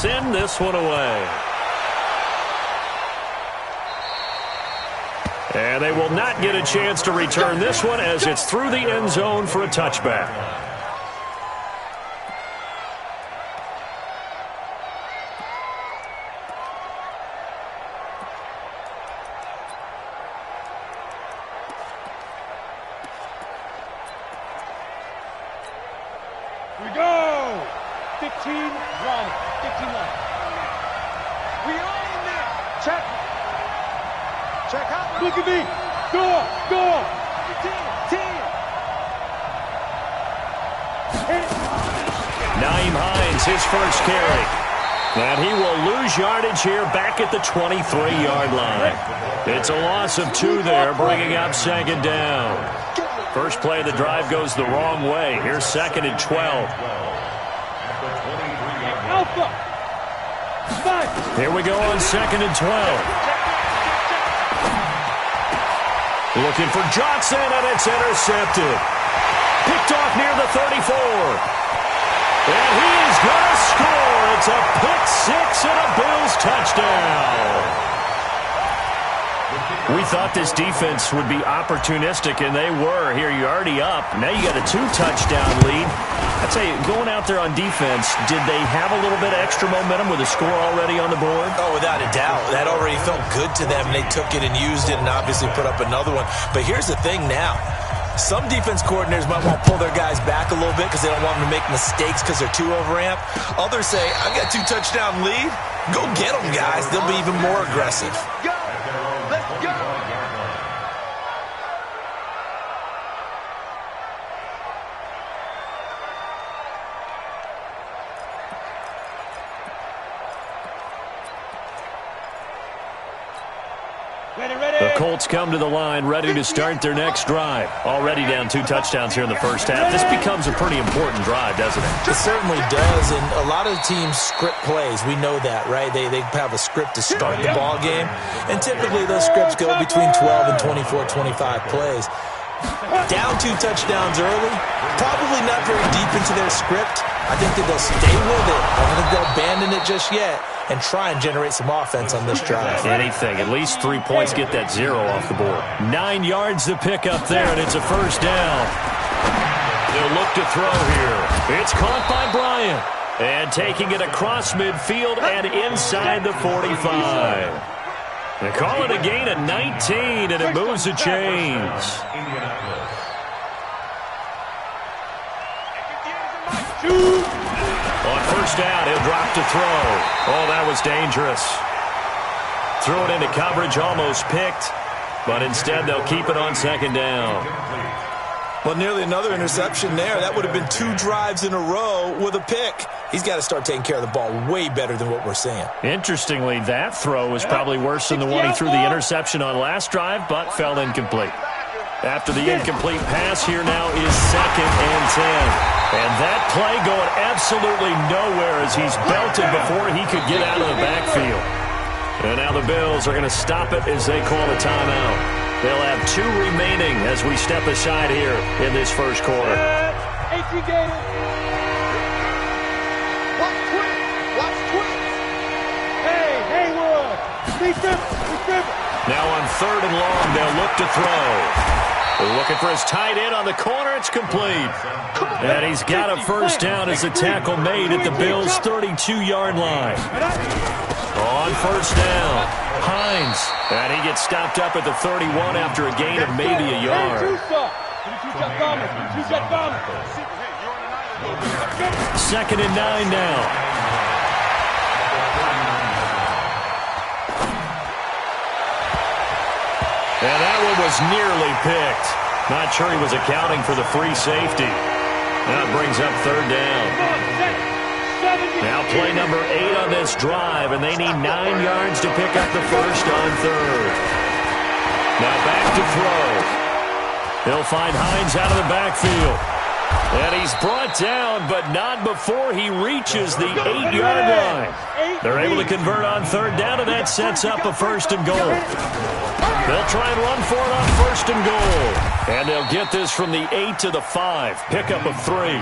send this one away. And they will not get a chance to return this one as it's through the end zone for a touchback. We go! 15 run. 15 run. We own it! Check. Check out. Look at me. Go. Go. 10. Nyheim Hines, his first carry. And he will lose yardage here back at the 23-yard line. It's a loss of 2 there, bringing up second down. First play of the drive goes the wrong way. Here's 2nd and 12. Alpha. Here we go on 2nd and 12. Looking for Johnson, and it's intercepted. Picked off near the 34. And he is going to score. It's a pick-6 and a Bills touchdown. We thought this defense would be opportunistic, and they were. Here, you're already up. Now you got a 2-touchdown lead. I'd say, going out there on defense, did they have a little bit of extra momentum with a score already on the board? Oh, without a doubt. That already felt good to them. They took it and used it and obviously put up another one. But here's the thing now. Some defense coordinators might want to pull their guys back a little bit because they don't want them to make mistakes because they're too overamped. Others say, I've got a 2-touchdown lead. Go get them, guys. They'll be even more aggressive. Let's go. The Colts come to the line ready to start their next drive. Already down 2 touchdowns here in the first half. This becomes a pretty important drive, doesn't it? It certainly does, and a lot of teams script plays. We know that, right? They have a script to start the ball game, and typically those scripts go between 12 and 24, 25 plays. Down 2 touchdowns early, probably not very deep into their script. I think that they'll stay with it. I don't think they'll abandon it just yet and try and generate some offense on this drive. Anything. At least 3 points, get that 0 off the board. 9 yards to pick up there, and it's a first down. They'll look to throw here. It's caught by Bryant. And taking it across midfield and inside the 45. They call it a gain of 19, and it moves the chains. On first down, he'll drop to throw. Oh, that was dangerous. Threw it into coverage, almost picked. But instead, they'll keep it on second down. Well, nearly another interception there. That would have been 2 drives in a row with a pick. He's got to start taking care of the ball way better than what we're seeing. Interestingly, that throw was probably worse than the one he threw the interception on last drive, but fell incomplete. After the incomplete pass, here now is 2nd and 10. And that play going absolutely nowhere as he's belted before he could get out of the backfield. And now the Bills are going to stop it as they call a timeout. They'll have 2 remaining as we step aside here in this first quarter. Watch twins. Hey, Haywood. Now on 3rd and long, they'll look to throw. They're looking for his tight end on the corner. It's complete. And he's got a first down as the tackle made at the Bills' 32-yard line. On first down, Hines. And he gets stopped up at the 31 after a gain of maybe a yard. 2nd and 9 now. And that one was nearly picked. Not sure he was accounting for the free safety. That brings up 3rd down. Now play number 8 on this drive, and they need 9 yards to pick up the first on 3rd. Now back to throw. He'll find Hines out of the backfield. And he's brought down, but not before he reaches the 8-yard line. They're able to convert on 3rd down, and that sets up a 1st and goal. They'll try and run for it on 1st and goal. And they'll get this from the 8 to the 5. Pickup of 3.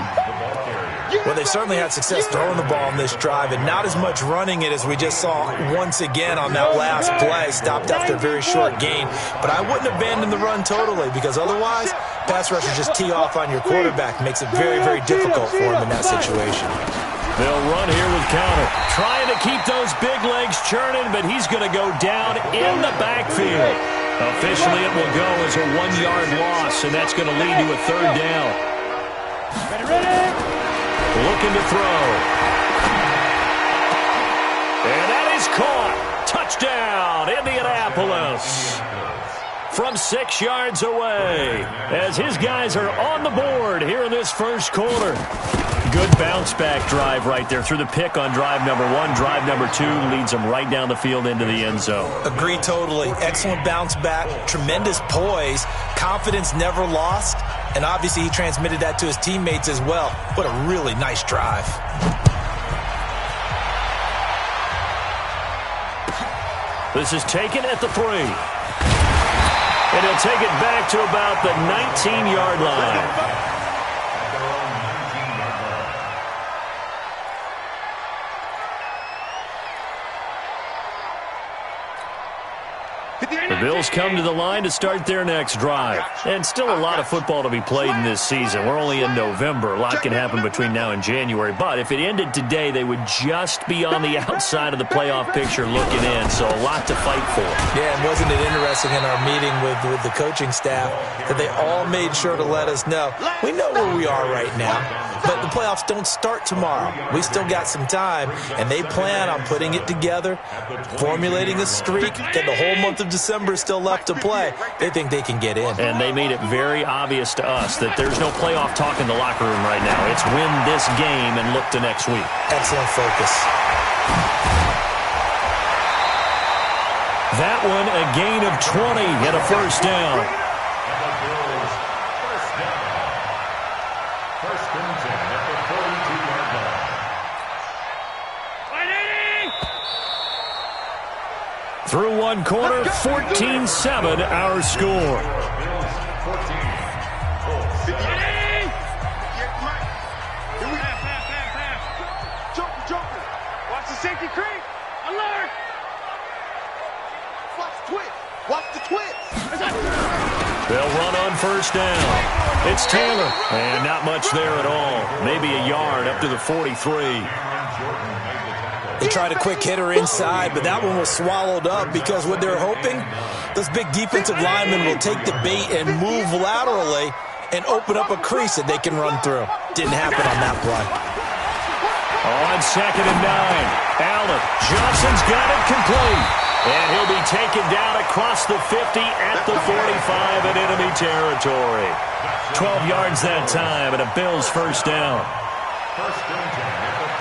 Well, they certainly had success throwing the ball on this drive and not as much running it as we just saw once again on that last play. Stopped after a very short gain. But I wouldn't abandon the run totally, because otherwise pass rushers just tee off on your quarterback. Makes it very, very difficult for him in that situation. They'll run here with counter. Trying to keep those big legs churning, but he's going to go down in the backfield. Officially, it will go as a 1-yard loss, and that's going to lead to a third down. Ready. Looking to throw. And that is caught. Touchdown, Indianapolis. From 6 yards away, as his guys are on the board here in this first quarter. Good bounce-back drive right there through the pick on drive number 1. Drive number 2 leads them right down the field into the end zone. Agree totally. Excellent bounce-back, tremendous poise, confidence never lost, and obviously he transmitted that to his teammates as well. What a really nice drive. This is taken at the 3. And he'll take it back to about the 19-yard line. The Bills come to the line to start their next drive. And still a lot of football to be played in this season. We're only in November. A lot can happen between now and January. But if it ended today, they would just be on the outside of the playoff picture looking in. So a lot to fight for. Yeah, and wasn't it interesting in our meeting with the coaching staff that they all made sure to let us know, we know where we are right now, but the playoffs don't start tomorrow. We still got some time, and they plan on putting it together, formulating a streak, get the whole month of December still left to play. They think they can get in. And they made it very obvious to us that there's no playoff talk in the locker room right now. It's win this game and look to next week. Excellent focus. That one a gain of 20 and a first down. Through one quarter, 14-7 our score. Watch the safety creep. Alert. Watch the twist. They'll run on first down. It's Taylor. And not much there at all. Maybe a yard up to the 43. They tried a quick hitter inside, but that one was swallowed up because what they're hoping, those big defensive linemen will take the bait and move laterally and open up a crease that they can run through. Didn't happen on that play. On 2nd and 9, Allen. Johnson's got it complete. And he'll be taken down across the 50 at the 45 in enemy territory. 12 yards that time and a Bills first down. First and 10 at the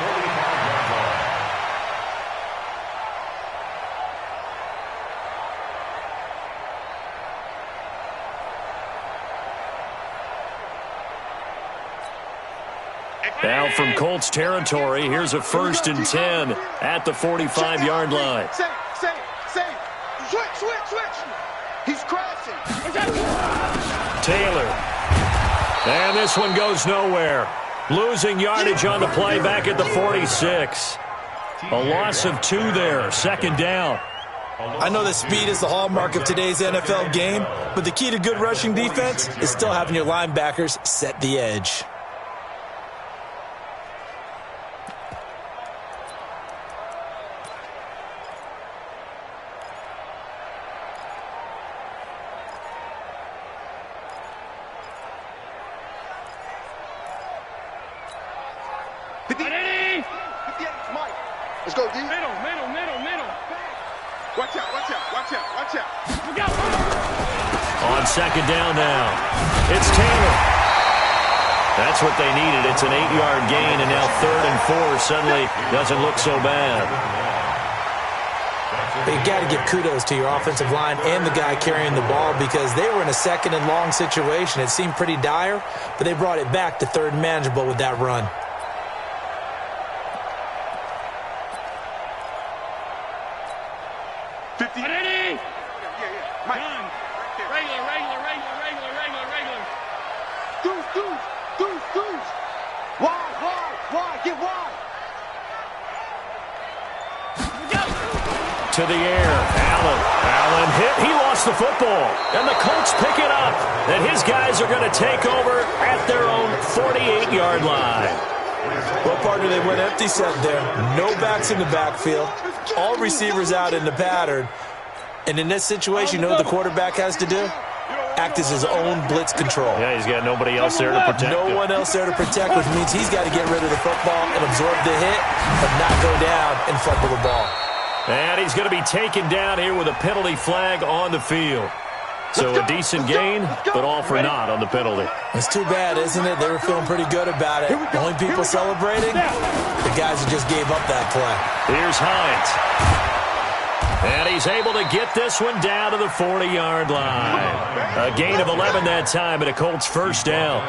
45-yard line. Now from Colts territory, here's a 1st and 10 at the 45-yard line. Save. Switch. He's crashing. Taylor. And this one goes nowhere. Losing yardage on the play back at the 46. A loss of 2 there. 2nd down. I know that speed is the hallmark of today's NFL game, but the key to good rushing defense is still having your linebackers set the edge. Let's go, D. Middle. Watch out. On 2nd down now, it's Taylor. That's what they needed. It's an 8-yard gain, and now 3rd and 4 suddenly doesn't look so bad. You've got to give kudos to your offensive line and the guy carrying the ball because they were in a 2nd and long situation. It seemed pretty dire, but they brought it back to 3rd and manageable with that run. Deuce. Wide, get wide. To the air. Allen hit. He lost the football. And the Colts pick it up. And his guys are going to take over at their own 48-yard line. Well, partner, they went empty set there. No backs in the backfield. All receivers out in the pattern. And in this situation, you know what the quarterback has to do? Act as his own blitz control. Yeah, he's got nobody else there to protect him. No one else there to protect, which means he's got to get rid of the football and absorb the hit, but not go down and fumble the ball. And he's going to be taken down here with a penalty flag on the field. So a decent gain, but all for naught on the penalty. It's too bad, isn't it? They were feeling pretty good about it. The only people celebrating, the guys who just gave up that play. Here's Hines. And he's able to get this one down to the 40-yard line. A gain of 11 that time and a Colts first down.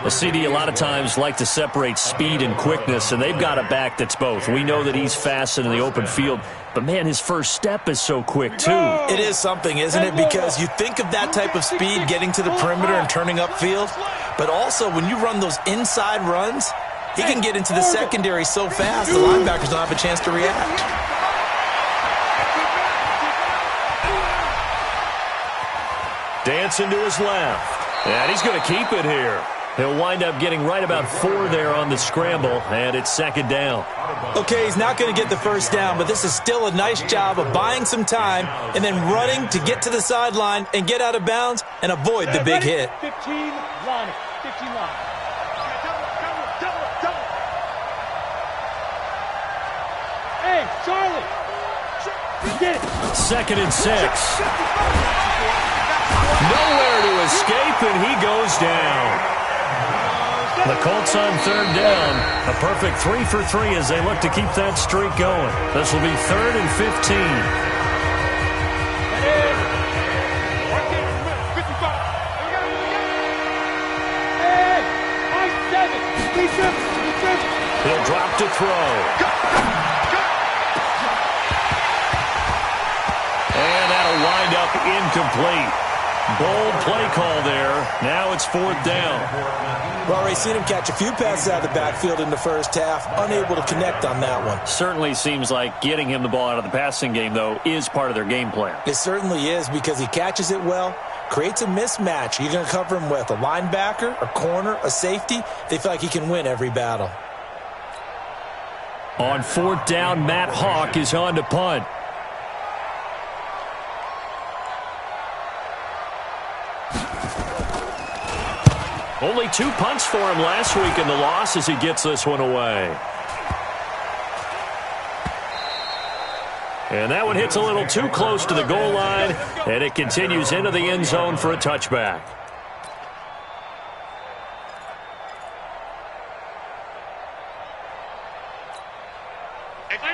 The CD a lot of times like to separate speed and quickness, and they've got a back that's both. We know that he's fast in the open field, but, man, his first step is so quick, too. It is something, isn't it? Because you think of that type of speed getting to the perimeter and turning upfield, but also when you run those inside runs, he can get into the secondary so fast the linebackers don't have a chance to react. Dancing to his left. And he's going to keep it here. He'll wind up getting right about 4 there on the scramble, and it's second down. Okay, he's not going to get the first down, but this is still a nice job of buying some time and then running to get to the sideline and get out of bounds and avoid the big hit. 15 line. 15 line. Hey, Charlie. Get it. 2nd and 6. Nowhere to escape, and he goes down. The Colts on 3rd down. A perfect 3 for 3 as they look to keep that streak going. This will be 3rd and 15. He'll drop to throw. And that'll wind up incomplete. Bold play call there. Now it's 4th down. Well, already seen him catch a few passes out of the backfield in the first half. Unable to connect on that one. Certainly seems like getting him the ball out of the passing game, though, is part of their game plan. It certainly is because he catches it well, creates a mismatch. You're going to cover him with a linebacker, a corner, a safety. They feel like he can win every battle. On 4th down, Matt Hawk is on to punt. Only 2 punts for him last week in the loss as he gets this one away. And that one hits a little too close to the goal line, and it continues into the end zone for a touchback.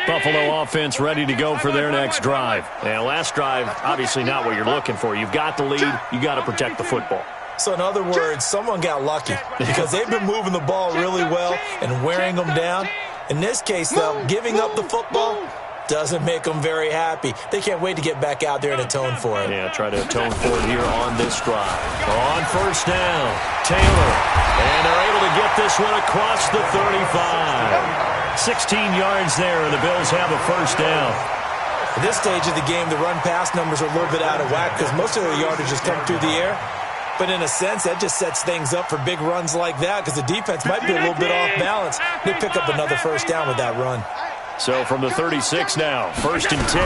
Buffalo offense ready to go for their next drive. And last drive, obviously not what you're looking for. You've got the lead. You got to protect the football. So in other words, someone got lucky because they've been moving the ball really well and wearing them down. In this case, though, giving up the football doesn't make them very happy. They can't wait to get back out there and atone for it. Yeah, try to atone for it here on this drive. On 1st down, Taylor. And they're able to get this one across the 35. 16 yards there, and the Bills have a 1st down. At this stage of the game, the run-pass numbers are a little bit out of whack because most of the yardage has come through the air. But in a sense, that just sets things up for big runs like that because the defense might be a little bit off balance. They pick up another 1st down with that run. So from the 36 now, 1st and 10.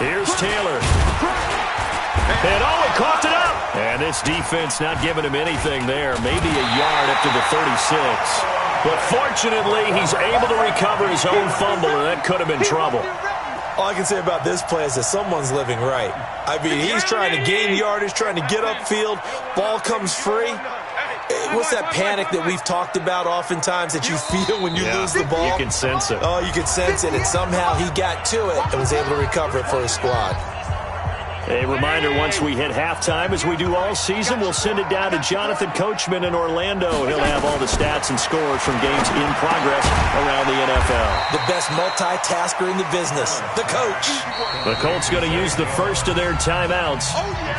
Here's Taylor. And he coughed it up. And this defense not giving him anything there. Maybe a yard up to the 36. But fortunately, he's able to recover his own fumble, and that could have been trouble. All I can say about this play is that someone's living right. I mean, he's trying to gain yardage, trying to get upfield. Ball comes free. What's that panic that we've talked about oftentimes that you feel when you lose the ball? You can sense it. Oh, you can sense it, and somehow he got to it and was able to recover it for his squad. A reminder, once we hit halftime, as we do all season, we'll send it down to Jonathan Coachman in Orlando. He'll have all the stats and scores from games in progress around the NFL. The best multitasker in the business, the coach. The Colts going to use the first of their timeouts.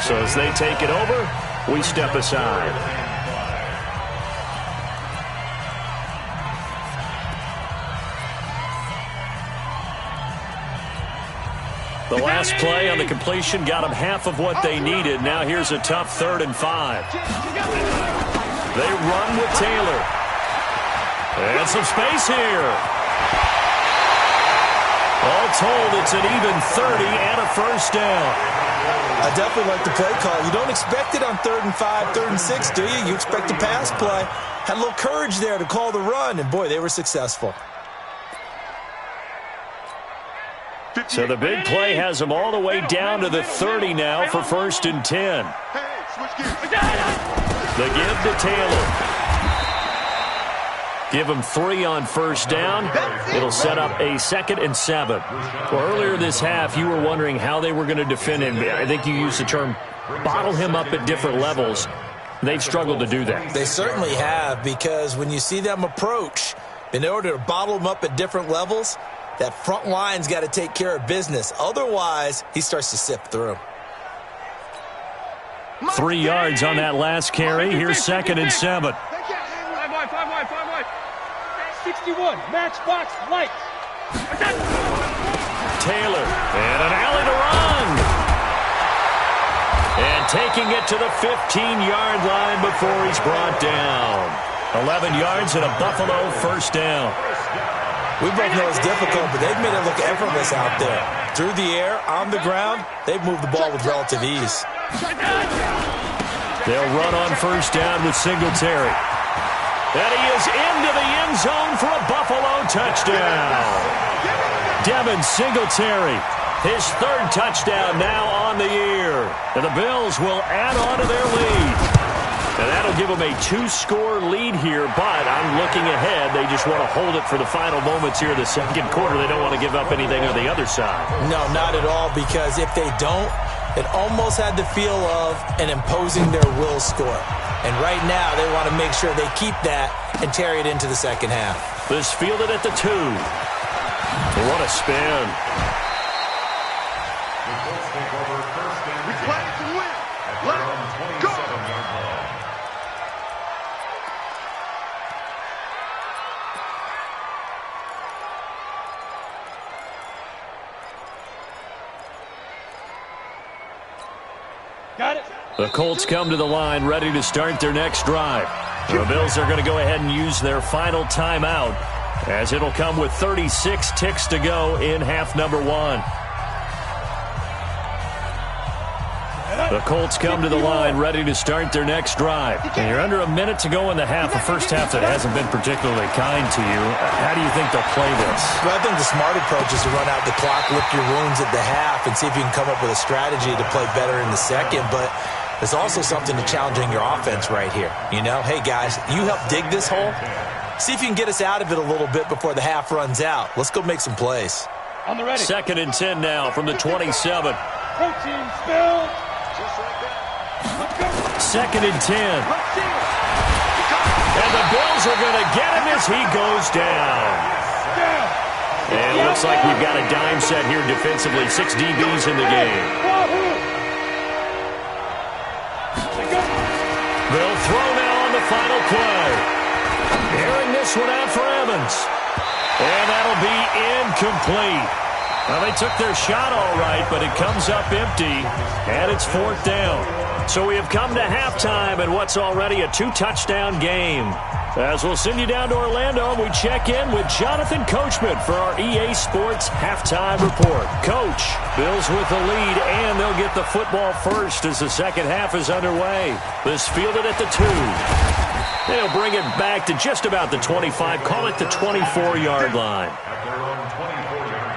So as they take it over, we step aside. The last play on the completion got them half of what they needed. Now here's a tough 3rd and 5. They run with Taylor. And some space here. All told, it's an even 30 and a first down. I definitely like the play call. You don't expect it on 3rd and 5, 3rd and 6, do you? You expect a pass play. Had a little courage there to call the run, and boy, they were successful. So the big play has them all the way down to the 30 now for 1st and 10. The give to Taylor. Give him 3 on 1st down. It'll set up a 2nd and 7. Well, earlier this half, you were wondering how they were going to defend him. I think you used the term bottle him up at different levels. They've struggled to do that. They certainly have, because when you see them approach, in order to bottle him up at different levels, that front line's got to take care of business. Otherwise, he starts to sift through. 3 yards on that last carry. Here's 2nd and 7. 61, matchbox light. Taylor, and an alley to run. And taking it to the 15-yard line before he's brought down. 11 yards and a Buffalo 1st down. We both know it's difficult, but they've made it look effortless out there. Through the air, on the ground, they've moved the ball with relative ease. They'll run on 1st down with Singletary. And he is into the end zone for a Buffalo touchdown. Devin Singletary, his 3rd touchdown now on the year. And the Bills will add on to their lead. And that'll give them a 2-score lead here, but I'm looking ahead. They just want to hold it for the final moments here in the 2nd quarter. They don't want to give up anything on the other side. No, not at all, because if they don't, it almost had the feel of an imposing their will score. And right now, they want to make sure they keep that and carry it into the 2nd half. This fielded at the 2. What a spin. We play to win. Let's go. Got it. The Colts come to the line ready to start their next drive. The Bills are going to go ahead and use their final timeout, as it'll come with 36 ticks to go in half number 1. The Colts come to the line ready to start their next drive. And you're under a minute to go in the half, a first half that hasn't been particularly kind to you. How do you think they'll play this? Well, I think the smart approach is to run out the clock, lick your wounds at the half, and see if you can come up with a strategy to play better in the 2nd. But there's also something to challenging your offense right here. You know, hey, guys, you help dig this hole. See if you can get us out of it a little bit before the half runs out. Let's go make some plays. On the ready. 2nd and 10 now from the 27. Protein spill. 2nd and 10. And the Bills are going to get him as he goes down. And it looks like we've got a dime set here defensively. 6 DBs in the game. They'll throw now on the final play. Airing this one out for Evans. And that'll be incomplete. Well, they took their shot all right, but it comes up empty, and it's 4th down. So we have come to halftime in what's already a 2-touchdown game. As we'll send you down to Orlando, we check in with Jonathan Coachman for our EA Sports Halftime Report. Coach, Bills with the lead, and they'll get the football first as the 2nd half is underway. This fielded at the 2. They'll bring it back to just about the 25, call it the 24-yard line. At their own 24-yard line.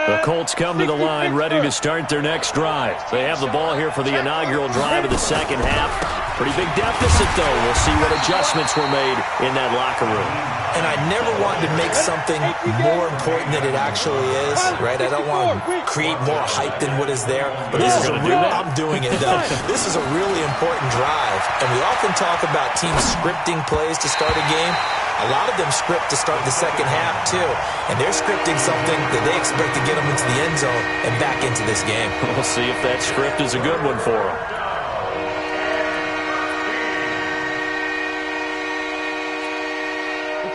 The Colts come to the line ready to start their next drive. They have the ball here for the inaugural drive of the 2nd half. Pretty big deficit, though. We'll see what adjustments were made in that locker room. And I never wanted to make something more important than it actually is, right? I don't want to create more hype than what is there. But this is I'm doing it, though. This is a really important drive. And we often talk about teams scripting plays to start a game. A lot of them script to start the 2nd half, too. And they're scripting something that they expect to get them into the end zone and back into this game. We'll see if that script is a good one for them.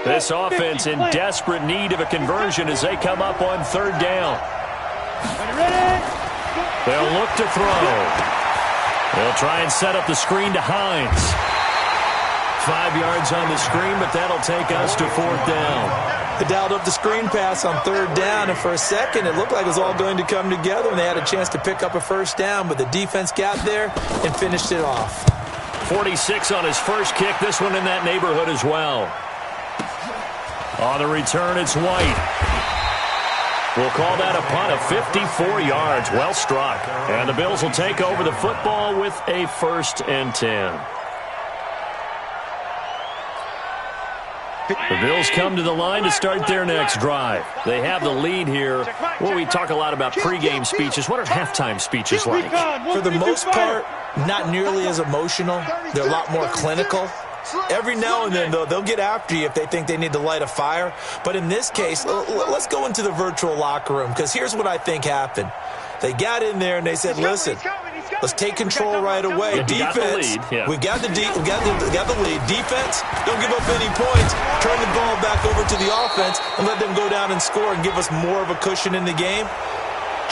This offense in desperate need of a conversion as they come up on third down. They'll look to throw. They'll try and set up the screen to Hines. 5 yards on the screen, but that'll take us to fourth down. They dialed up the screen pass on third down, and for a second it looked like it was all going to come together, and they had a chance to pick up a first down, but the defense got there and finished it off. 46 on his first kick, this one in that neighborhood as well. On the return, it's White. We'll call that a punt of 54 yards. Well struck. And the Bills will take over the football with a 1st and 10. The Bills come to the line to start their next drive. They have the lead here. Well, we talk a lot about pregame speeches. What are halftime speeches like? For the most part, not nearly as emotional. They're a lot more clinical. Every now and then, though, they'll get after you if they think they need to light a fire. But in this case, let's go into the virtual locker room, because here's what I think happened. They got in there and they said, listen, let's take control right away. Yeah, defense, we got the lead. Defense, don't give up any points. Turn the ball back over to the offense and let them go down and score and give us more of a cushion in the game.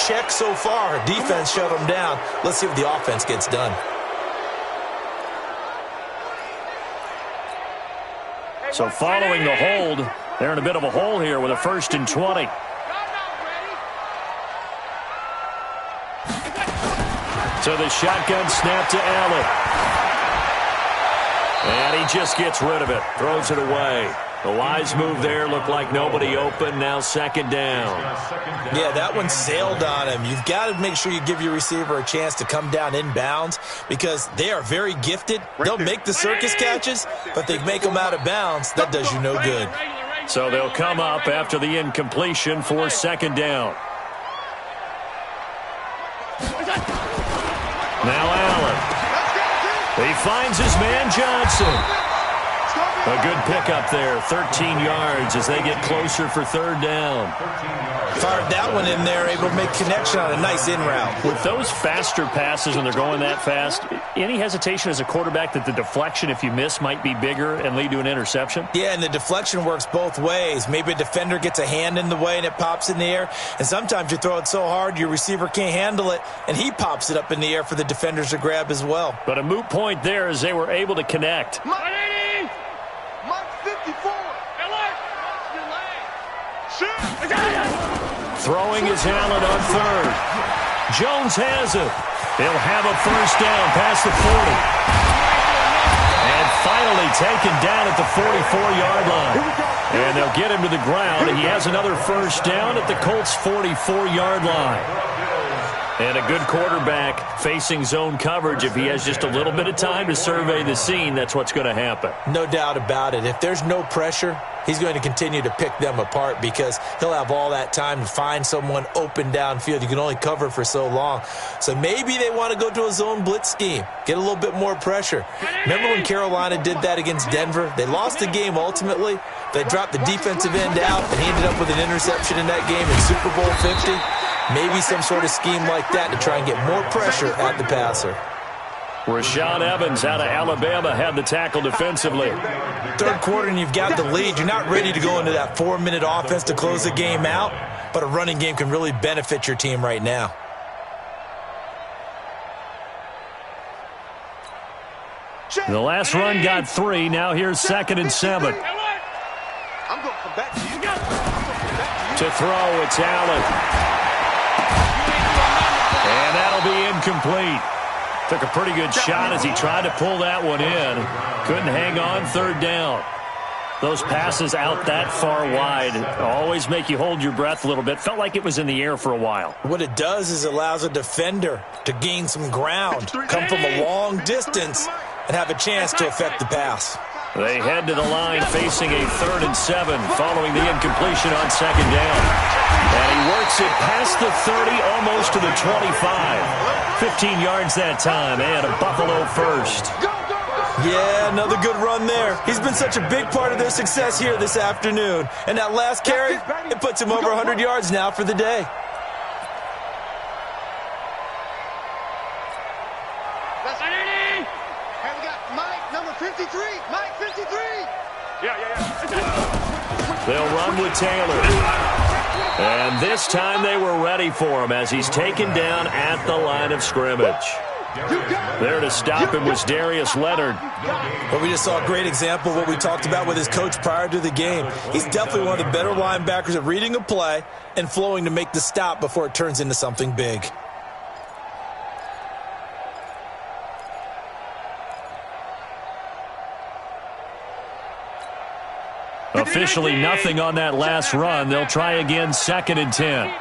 Check so far. Defense shut them down. Let's see what the offense gets done. So following the hold, they're in a bit of a hole here with a 1st and 20. So the shotgun snap to Allen. And he just gets rid of it, throws it away. The wise move there, looked like nobody open, now 2nd down. Yeah, that one sailed on him. You've got to make sure you give your receiver a chance to come down inbounds because they are very gifted. They'll make the circus catches, but they make them out of bounds. That does you no good. So they'll come up after the incompletion for 2nd down. Now Allen. He finds his man Johnson. A good pickup there, 13 yards as they get closer for 3rd down. Fired that one in there, able to make connection on a nice in route. With those faster passes when they're going that fast, any hesitation as a quarterback that the deflection, if you miss, might be bigger and lead to an interception? Yeah, and the deflection works both ways. Maybe a defender gets a hand in the way and it pops in the air, and sometimes you throw it so hard your receiver can't handle it, and he pops it up in the air for the defenders to grab as well. But a moot point there as they were able to connect. Throwing is Allen on 3rd. Jones has it. He'll have a 1st down past the 40. And finally taken down at the 44-yard line. And they'll get him to the ground, and he has another 1st down at the Colts' 44-yard line. And a good quarterback facing zone coverage. If he has just a little bit of time to survey the scene, that's what's going to happen. No doubt about it. If there's no pressure, he's going to continue to pick them apart because he'll have all that time to find someone open downfield. You can only cover for so long. So maybe they want to go to a zone blitz scheme, get a little bit more pressure. Remember when Carolina did that against Denver? They lost the game ultimately. They dropped the defensive end out, and he ended up with an interception in that game in Super Bowl 50. Maybe some sort of scheme like that to try and get more pressure at the passer. Rashaan Evans out of Alabama had the tackle defensively. 3rd quarter and you've got the lead. You're not ready to go into that 4-minute offense to close the game out, but a running game can really benefit your team right now. The last run got 3. Now here's 2nd and 7. I'm going to come back to you. To throw, it's Allen. And that'll be incomplete. Took a pretty good shot as he tried to pull that one in. Couldn't hang on, 3rd down. Those passes out that far wide always make you hold your breath a little bit. Felt like it was in the air for a while. What it does is it allows a defender to gain some ground, come from a long distance, and have a chance to affect the pass. They head to the line facing a 3rd and 7 following the incompletion on 2nd down. And he works it past the 30, almost to the 25. 15 yards that time, and a Buffalo first. Yeah, another good run there. He's been such a big part of their success here this afternoon. And that last carry, it puts him over 100 yards now for the day. Hey, we got Mike, number 53. Mike, 53. They'll run with Taylor. And this time they were ready for him as he's taken down at the line of scrimmage. There to stop him was Darius Leonard. But we just saw a great example of what we talked about with his coach prior to the game. He's definitely one of the better linebackers at reading a play and flowing to make the stop before it turns into something big. Officially nothing on that last run. They'll try again, 2nd and 10.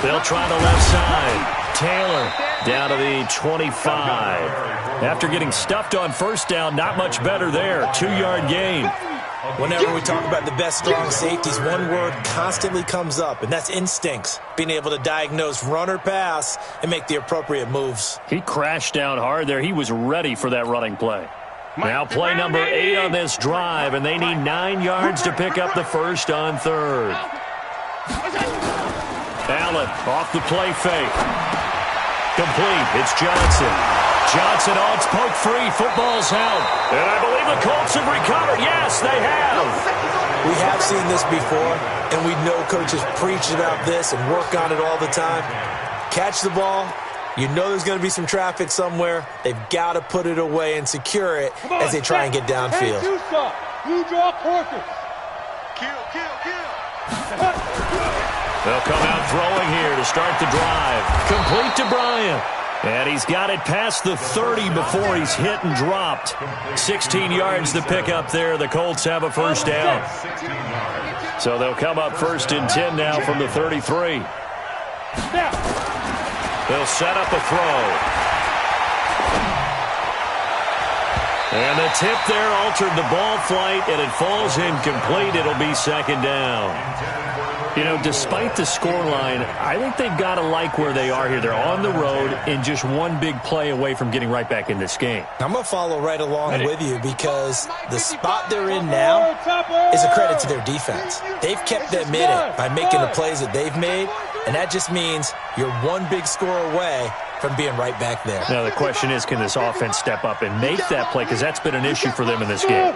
They'll try the left side. Taylor down to the 25. After getting stuffed on first down, not much better there. 2-yard gain. Whenever we talk about the best strong safeties, one word constantly comes up, and that's instincts. Being able to diagnose run or pass and make the appropriate moves. He crashed down hard there. He was ready for that running play. Now play number 8 on this drive, and they need 9 yards to pick up the first on 3rd. Allen off the play fake. Complete. It's Johnson. Johnson on, it's poke free. Football's out. And I believe the Colts have recovered. Yes, they have. We have seen this before, and we know coaches preach about this and work on it all the time. Catch the ball. You know there's going to be some traffic somewhere. They've got to put it away and secure it as they try and get downfield. You draw quarters. They'll come out throwing here to start the drive. Complete to Bryant. And he's got it past the 30 before he's hit and dropped. 16 yards to pick up there. The Colts have a first down. So they'll come up 1st and 10 now from the 33. They'll set up a throw. And the tip there altered the ball flight, and it falls incomplete. It'll be 2nd down. You know, despite the scoreline, I think they've got to like where they are here. They're on the road and just one big play away from getting right back in this game. I'm going to follow right along with you because the spot they're in now is a credit to their defense. They've kept them in it by making the plays that they've made, and that just means you're one big score away from being right back there. Now the question is, can this offense step up and make that play, because that's been an issue for them in this game.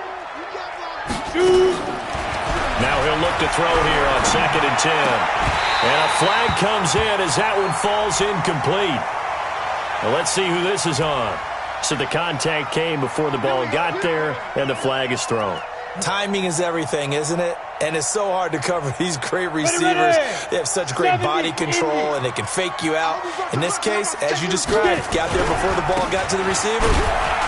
Now he'll look to throw here on 2nd and 10. And a flag comes in as that one falls incomplete. Now let's see who this is on. So the contact came before the ball got there, and the flag is thrown. Timing is everything, isn't it? And it's so hard to cover these great receivers. They have such great body control, and they can fake you out. In this case, as you described, got there before the ball got to the receiver.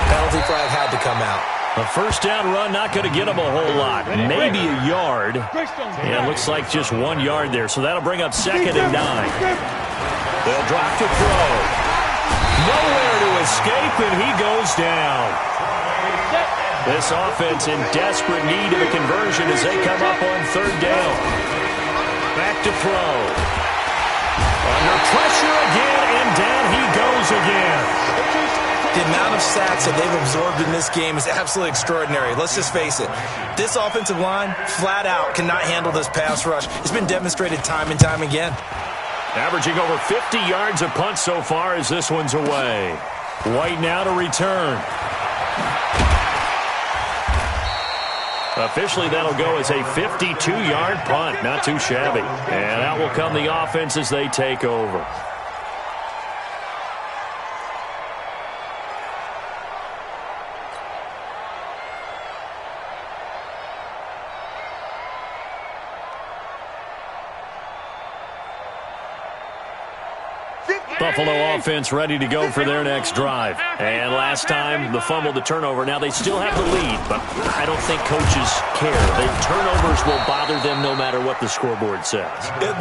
Penalty flag had to come out. A first down run, not going to get them a whole lot. Maybe a yard. Yeah, it looks like just 1 yard there. So that'll bring up 2nd and 9. They'll drop to throw. Nowhere to escape, and he goes down. This offense in desperate need of a conversion as they come up on 3rd down. Back to throw. Under pressure again, and down he goes again. The amount of sacks that they've absorbed in this game is absolutely extraordinary. Let's just face it. This offensive line, flat out, cannot handle this pass rush. It's been demonstrated time and time again. Averaging over 50 yards a punt so far as this one's away. White now to return. Officially, that'll go as a 52-yard punt. Not too shabby. And out will come the offense as they take over. Buffalo offense ready to go for their next drive. And last time, the fumble, the turnover. Now they still have the lead, but I don't think coaches care. The turnovers will bother them no matter what the scoreboard says.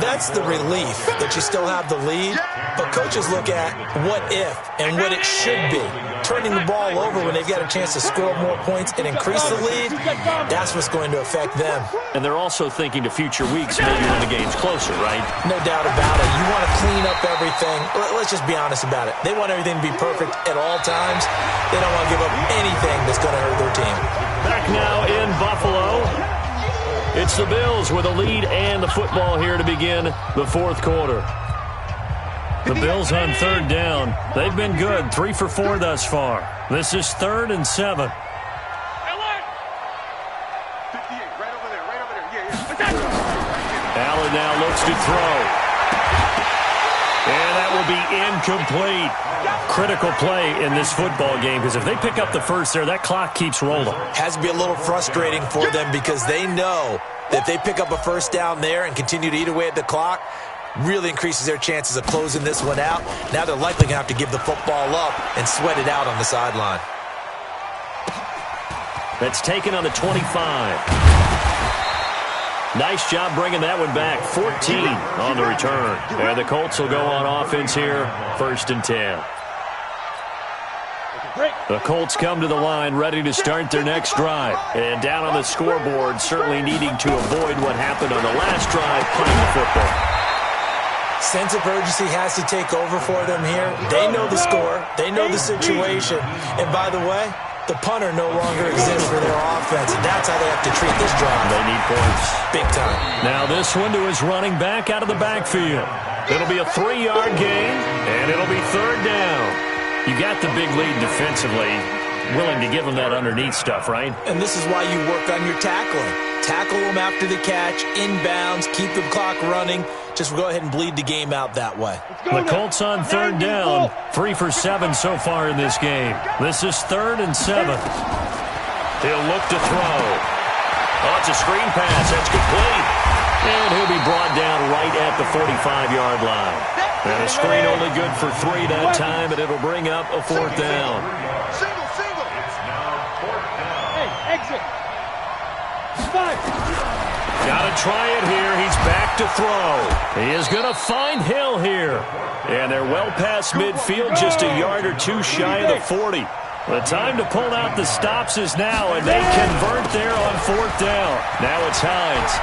That's the relief that you still have the lead, but coaches look at what if and what it should be. Turning the ball over when they've got a chance to score more points and increase the lead, that's what's going to affect them. And they're also thinking to future weeks, maybe when the game's closer, right? No doubt about it. You want to clean up everything. Let's just be honest about it. They want everything to be perfect at all times. They don't want to give up anything that's going to hurt their team. Back now in Buffalo. It's the Bills with a lead and the football here to begin the 4th quarter. The Bills on third down. They've been good, 3 for 4 thus far. This is 3rd and 7. 58, right over there. Yeah. Allen now looks to throw. And that will be incomplete. Critical play in this football game, because if they pick up the first there, that clock keeps rolling. Has to be a little frustrating for them because they know that if they pick up a first down there and continue to eat away at the clock, really increases their chances of closing this one out. Now they're likely going to have to give the football up and sweat it out on the sideline. That's taken on the 25. Nice job bringing that one back. 14 on the return. And the Colts will go on offense here, 1st and 10. The Colts come to the line ready to start their next drive. And down on the scoreboard, certainly needing to avoid what happened on the last drive, playing the football. Sense of urgency has to take over for them here. They know the score. They know the situation. And by the way, the punter no longer exists for their offense, and that's how they have to treat this drive. They need points. Big time. Now this one to his running back out of the backfield. It'll be a 3-yard gain, and it'll be 3rd down. You got the big lead defensively. Willing to give them that underneath stuff, right? And this is why you work on your tackling. Tackle them after the catch, inbounds, keep the clock running. Just go ahead and bleed the game out that way. The Colts on 3rd down. 3 for 7 so far in this game. This is 3rd and 7. He'll look to throw. Oh, it's a screen pass. That's complete. And he'll be brought down right at the 45-yard line. And a screen only good for 3 that time, and it'll bring up a 4th down. Single. It's now 4th down. Hey, exit. 5. Gotta try it here. He's back to throw. He is going to find Hill here. And they're well past midfield, just a yard or 2 shy of the 40. The time to pull out the stops is now, and they convert there on 4th down. Now it's Hines.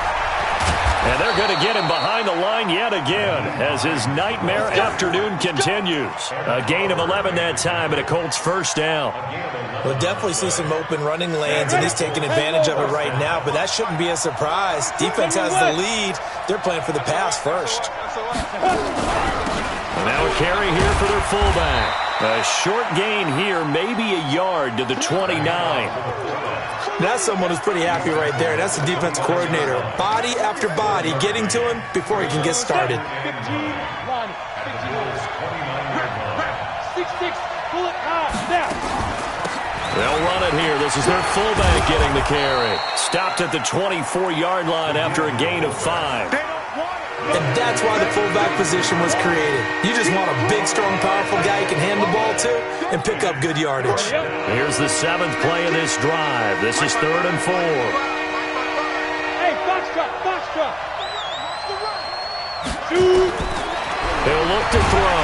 And they're going to get him behind the line yet again as his nightmare afternoon continues. A gain of 11 that time and a Colts 1st down. We'll definitely see some open running lanes, and he's taking advantage of it right now, but that shouldn't be a surprise. Defense has the lead. They're playing for the pass first. Now a carry here for their fullback. A short gain here, maybe a yard to the 29. That's someone who's pretty happy right there. That's the defense coordinator. Body after body getting to him before he can get started. 15, 6-6, pull it high, snap. They'll run it here. This is their fullback getting the carry. Stopped at the 24-yard line after a gain of 5. And that's why the fullback position was created. You just want a big, strong, powerful guy you can hand the ball to and pick up good yardage. Here's the 7th play of this drive. This is 3rd and 4. Hey, box truck. Shoot. He'll look to throw.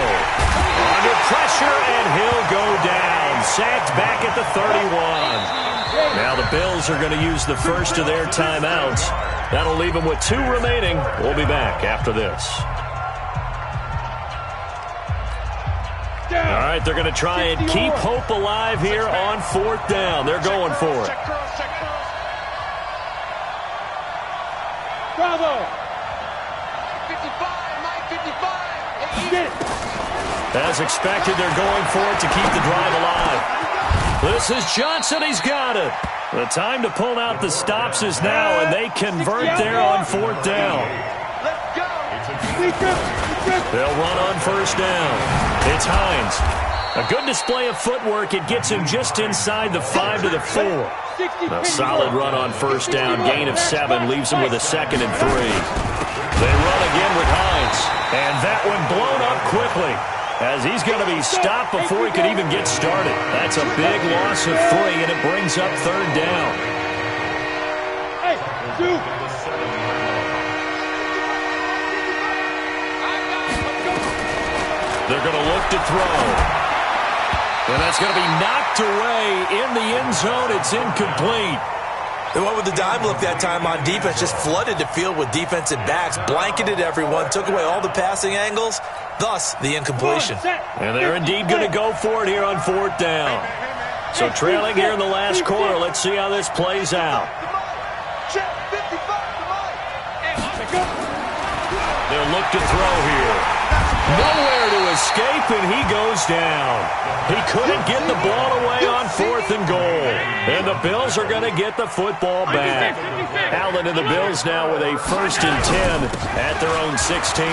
Under pressure, and he'll go down. Sacked back at the 31. Now the Bills are going to use the first of their timeouts. That'll leave them with 2 remaining. We'll be back after this. All right, they're going to try and keep hope alive here on 4th down. They're going for it. Bravo. 55. As expected, they're going for it to keep the drive alive. This is Johnson. He's got it. The time to pull out the stops is now, and they convert there on 4th down. Let's go. They'll run on 1st down. It's Hines. A good display of footwork. It gets him just inside the 5 to the 4. A solid run on 1st down. Gain of 7 leaves him with a 2nd and 3. They run again with Hines. And that one blown up quickly, as he's going to be stopped before he could even get started. That's a big loss of 3, and it brings up 3rd down. Hey, shoot. They're going to look to throw. And that's going to be knocked away in the end zone. It's incomplete. They went with the dime look that time on defense, just flooded the field with defensive backs, blanketed everyone, took away all the passing angles, thus the incompletion. And they're indeed going to go for it here on 4th down. So trailing here in the last quarter, let's see how this plays out. They'll look to throw here. Nowhere to his escape, and he goes down. He couldn't get the ball away on 4th and goal. And the Bills are going to get the football back. Allen and the Bills now with a 1st and 10 at their own 16.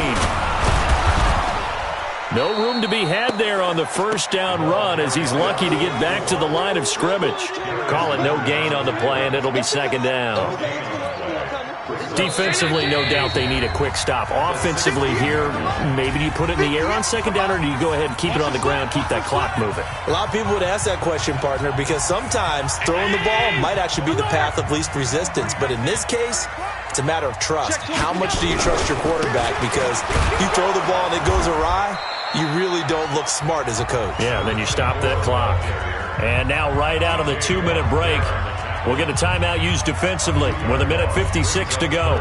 No room to be had there on the first down run as he's lucky to get back to the line of scrimmage. Call it no gain on the play, and it'll be 2nd down. Defensively, no doubt they need a quick stop. Offensively here, maybe you put it in the air on 2nd down, or do you go ahead and keep it on the ground, keep that clock moving? A lot of people would ask that question, partner, because sometimes throwing the ball might actually be the path of least resistance. But in this case, it's a matter of trust. How much do you trust your quarterback? Because you throw the ball and it goes awry, you really don't look smart as a coach. Yeah, then you stop that clock. And now right out of the 2-minute break, we'll get a timeout used defensively with 1:56 to go.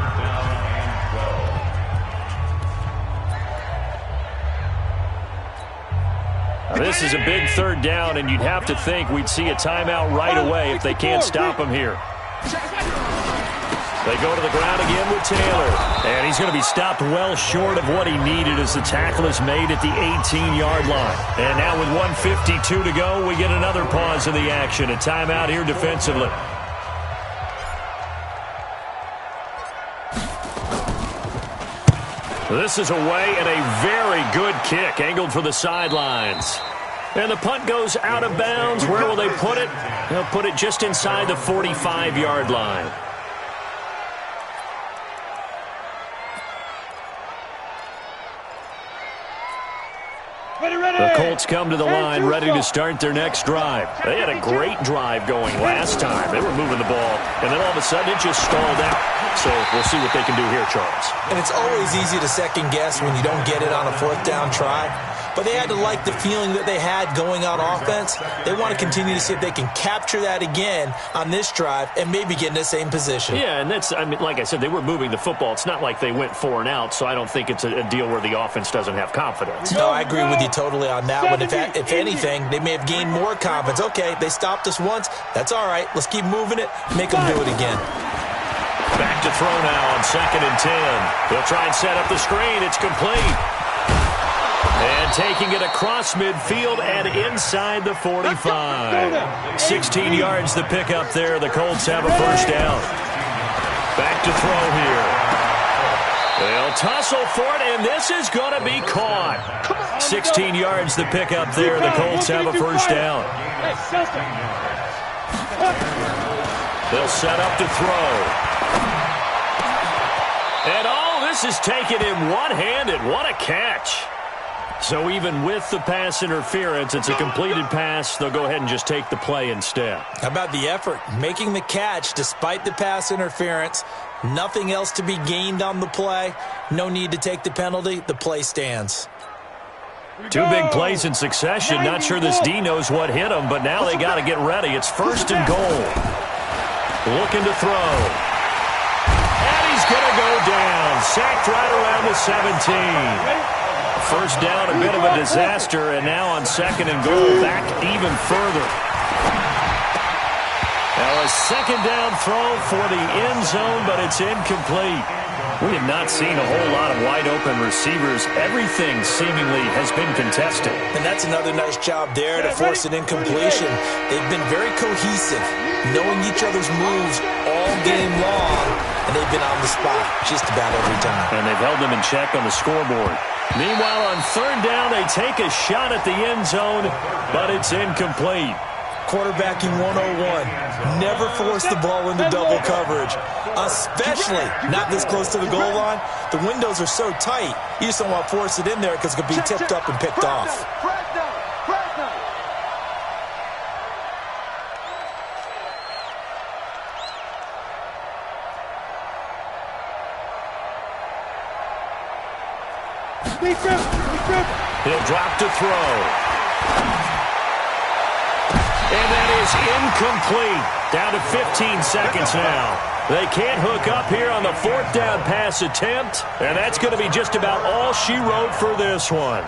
Now, this is a big 3rd down, and you'd have to think we'd see a timeout right away if they can't stop him here. They go to the ground again with Taylor. And he's going to be stopped well short of what he needed as the tackle is made at the 18-yard line. And now with 1:52 to go, we get another pause in the action. A timeout here defensively. This is away and a very good kick angled for the sidelines. And the punt goes out of bounds. Where will they put it? They'll put it just inside the 45-yard line. The Colts come to the line ready to start their next drive. They had a great drive going last time. They were moving the ball, and then all of a sudden it just stalled out. So we'll see what they can do here, Charles. And it's always easy to second guess when you don't get it on a 4th down try. But they had to like the feeling that they had going on offense. They want to continue to see if they can capture that again on this drive and maybe get in the same position. Yeah, and that's, I mean, like I said, they were moving the football. It's not like they went 4 and out, so I don't think it's a deal where the offense doesn't have confidence. No, I agree with you totally on that one. If anything, they may have gained more confidence. Okay, they stopped us once. That's all right. Let's keep moving it. Make them do it again. Back to throw now on 2nd and 10. They'll try and set up the screen. It's complete. And taking it across midfield and inside the 45. 16 yards the pickup there. The Colts have a 1st down. Back to throw here. They'll tussle for it, and this is going to be caught. 16 yards the pickup there. The Colts have a 1st down. They'll set up to throw. And this is taken in one-handed. What a catch. So even with the pass interference, it's a completed pass. They'll go ahead and just take the play instead. How about the effort? Making the catch despite the pass interference. Nothing else to be gained on the play. No need to take the penalty. The play stands. 2 big plays in succession. Not sure this D knows what hit him, but now they got to get ready. It's 1st and goal. Looking to throw. And he's going to go down. Sacked right around the 17. 1st down, a bit of a disaster, and now on 2nd and goal, back even further. Now a 2nd down throw for the end zone, but it's incomplete. We have not seen a whole lot of wide-open receivers. Everything seemingly has been contested. And that's another nice job there to force an incompletion. They've been very cohesive, knowing each other's moves all game long, and they've been on the spot just about every time. And they've held them in check on the scoreboard. Meanwhile, on 3rd down, they take a shot at the end zone, but it's incomplete. Quarterbacking 101. Never force the ball into double coverage, especially not this close to the goal line. The windows are so tight, you just don't want to force it in there because it could be tipped up and picked off. He'll drop to throw. And that is incomplete. Down to 15 seconds now. They can't hook up here on the 4th down pass attempt. And that's going to be just about all she wrote for this one.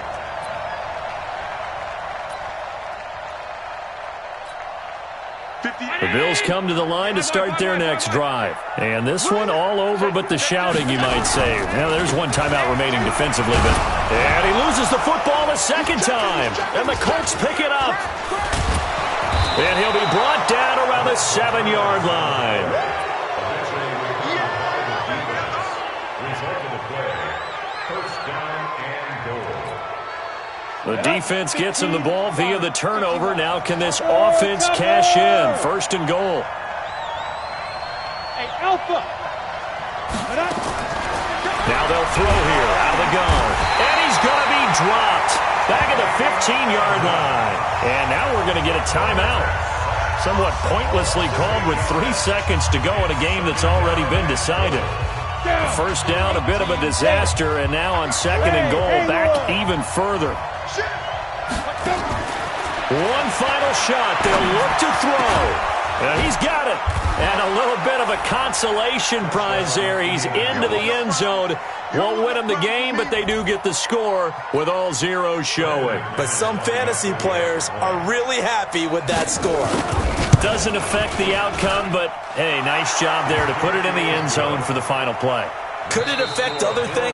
The Bills come to the line to start their next drive. And this one all over but the shouting, you might say. Now, there's one timeout remaining defensively, and he loses the football a second time. And the Colts pick it up. And he'll be brought down around the 7-yard line. The defense gets him the ball via the turnover. Now can this offense cash in? 1st and goal. Hey, Alpha. Now they'll throw here out of the gun. And he's going to be dropped back at the 15-yard line. And now we're going to get a timeout. Somewhat pointlessly called with 3 seconds to go in a game that's already been decided. First down, a bit of a disaster, and now on 2nd and goal, back even further. One final shot. They'll look to throw. And he's got it. And a little bit of a consolation prize there. He's into the end zone. Won't win them the game, but they do get the score with all zeros showing. But some fantasy players are really happy with that score. Doesn't affect the outcome, but, hey, nice job there to put it in the end zone for the final play. Could it affect other things?